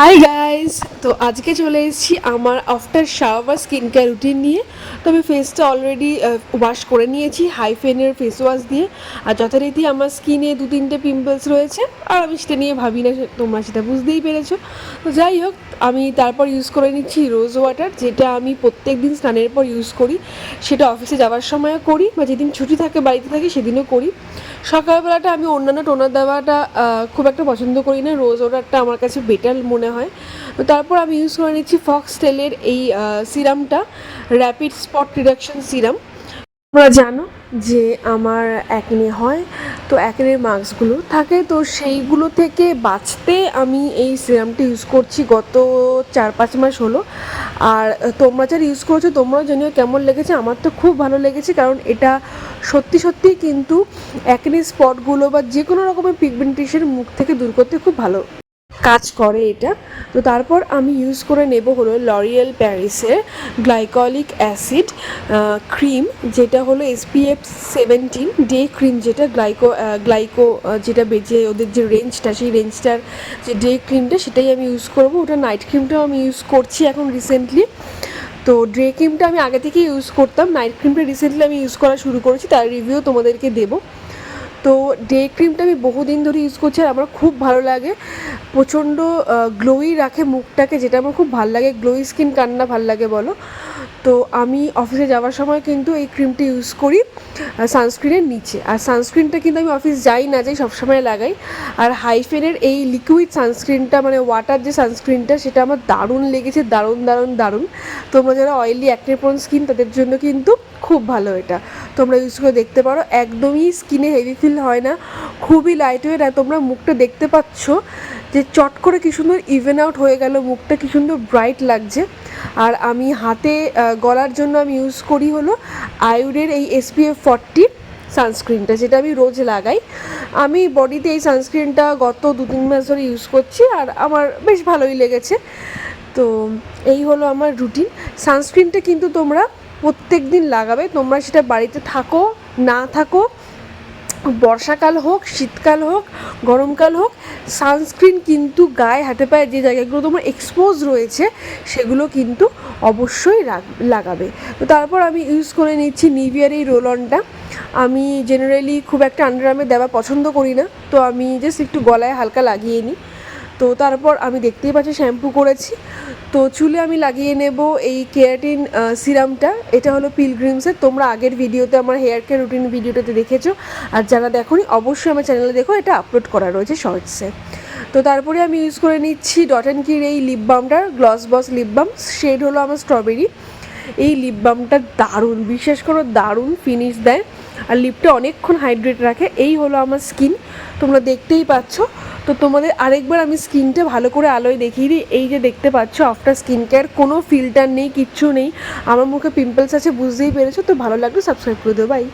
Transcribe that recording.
Hi guys, তো আজকে চলে এসেছি আমার after shower skin care routine নিয়ে। তো আমি ফেসটা অলরেডি ওয়াশ করে নিয়েছি হাইফেনের ফেস ওয়াশ দিয়ে। আর যথারীতি আমার স্কিনে 2-3টে পিম্পলস রয়েছে, আর আমি সেটা নিয়ে ভাবি না, তোমরা সেটা বুঝতেই পেরেছো। তো যাই হোক, আমি তারপর ইউজ করে নিচ্ছি রোজ ওয়াটার, যেটা আমি প্রত্যেক দিন স্নানের পর ইউজ করি। সেটা অফিসে যাওয়ার সময়ও করি, বা যেদিন ছুটি থাকে বাড়িতে থাকি সেদিনও করি। সকালবেলাটা আমি অন্যান্য টোনার দেওয়াটা খুব একটা পছন্দ করি না, রোজ ওয়াটারটা আমার কাছে বেটার মনে হয়। তো তারপর আমি ইউজ করে নিচ্ছি ফক্সটেলের এই সিরামটা, র্যাপিড স্পট রিডাকশন সিরাম। তোমরা জানো যে আমার অ্যাকনে হয়, তো অ্যাকনের মার্কসগুলো থাকে, তো সেইগুলো থেকে বাঁচতে আমি এই সিরামটি ইউজ করছি গত 4-5 মাস হলো। আর তোমরা যারা ইউজ করছো তোমরাও জানিও কেমন লেগেছে। আমার তো খুব ভালো লেগেছে, কারণ এটা সত্যি সত্যিই কিন্তু অ্যাকনে স্পটগুলো বা যে কোনো রকমের পিগমেন্টেশন মুখ থেকে দূর করতে খুব ভালো কাজ করে এটা। তো তারপর আমি ইউজ করে নেব হলো লরিয়েল প্যারিসের গ্লাইকলিক অ্যাসিড ক্রিম, যেটা হলো SPF 17 ডে ক্রিম, যেটা গ্লাইকো যেটা বেজে ওদের যে রেঞ্জটা, সেই রেঞ্জটার যে ডে ক্রিমটা সেটাই আমি ইউজ করব। ওটা নাইট ক্রিমটাও আমি ইউজ করছি এখন রিসেন্টলি। তো ডে ক্রিমটা আমি আগে থেকেই ইউজ করতাম, নাইট ক্রিমটা রিসেন্টলি আমি ইউজ করা শুরু করেছি, তার রিভিউ তোমাদেরকে দেবো। তো ডে ক্রিমটা আমি বহুদিন ধরে ইউজ করছি, আর আমার খুব ভালো লাগে। প্রচণ্ড গ্লোই রাখে মুখটাকে, যেটা আমার খুব ভালো লাগে। গ্লোই স্কিন কার না ভালো লাগে বলো? তো আমি অফিসে যাওয়ার সময় কিন্তু এই ক্রিমটা ইউজ করি সানস্ক্রিনের নিচে। আর সানস্ক্রিনটা কিন্তু আমি অফিস যাই না যাই সবসময় লাগাই। আর হাইফেনের এই লিকুইড সানস্ক্রিনটা, মানে ওয়াটার যে সানস্ক্রিনটা, সেটা আমার দারুণ লেগেছে, দারুণ দারুণ দারুণ। তোমরা যারা অয়েলি অ্যাকনে প্রোন স্কিন তাদের জন্য কিন্তু খুব ভালো এটা, তোমরা ইউজ করে দেখতে পারো। একদমই স্কিনে হেভি ফিল হয় না, খুবই লাইট ওয়েট। আর তোমরা মুখটা দেখতে পাচ্ছ যে চট করে কী সুন্দর ইভেন আউট হয়ে গেল, মুখটা কী সুন্দর ব্রাইট লাগছে। আর আমি হাতে গলার জন্য আমি ইউজ করি হলো আয়ুরের এই SPF 40 সানস্ক্রিনটা, যেটা আমি রোজ লাগাই। আমি বডিতে এই সানস্ক্রিনটা গত 2-3 মাস ধরে ইউজ করছি, আর আমার বেশ ভালোই লেগেছে। তো এই হলো আমার রুটিন। সানস্ক্রিনটা কিন্তু তোমরা প্রত্যেক দিন লাগাবে, তোমরা সেটা বাড়িতে থাকো না থাকো, বর্ষাকাল হোক, শীতকাল হোক, গরমকাল হোক, সানস্ক্রিন কিন্তু গায়ে হাতে পায়ে যে জায়গাগুলো তোমার এক্সপোজ রয়েছে সেগুলো কিন্তু অবশ্যই লাগাবে। তো তারপর আমি ইউজ করে নিচ্ছি নিভিয়ার এই রোল অনটা। আমি জেনারেলি খুব একটা আন্ডারআর্মে দেওয়া পছন্দ করি না, তো আমি জাস্ট একটু গলায় হালকা লাগিয়ে নিই। তো তারপর আমি দেখতেই পাচ্ছি শ্যাম্পু করেছি। তো চুলে আমি লাগিয়ে নেব এই কেরাটিন সিরামটা, এটা হলো পিলগ্রিমসের। তোমরা আগের ভিডিওতে আমার হেয়ার কেয়ার রুটিন ভিডিওটাতে দেখেছো, আর যারা দেখোনি অবশ্যই আমার চ্যানেলে দেখো, এটা আপলোড করা রয়েছে শর্টসে। তো তারপরে আমি ইউজ করে নিচ্ছি ডট অ্যান্ড কির এই লিপ বামটা, গ্লস বস লিপ বাম, শেড হলো আমার স্ট্রবেরি। এই লিপ বামটা দারুণ, বিশ্বাস করো দারুণ ফিনিশ দেয়, আর লিপটা অনেকক্ষণ হাইড্রেট রাখে। এই হলো আমার স্কিন, তোমরা দেখতেই পাচ্ছ। তো তোমাদের আরেকবার আমি স্কিনটা ভালো করে আলোয় দেখিয়ে দিই। এই যে দেখতে পাচ্ছ আফটার স্কিন কেয়ার, কোনো ফিল্টার নেই, কিচ্ছু নেই। আমার মুখে পিম্পলস আছে বুঝতেই পেরেছো। তো ভালো লাগলে সাবস্ক্রাইব করে দেবো, বাই।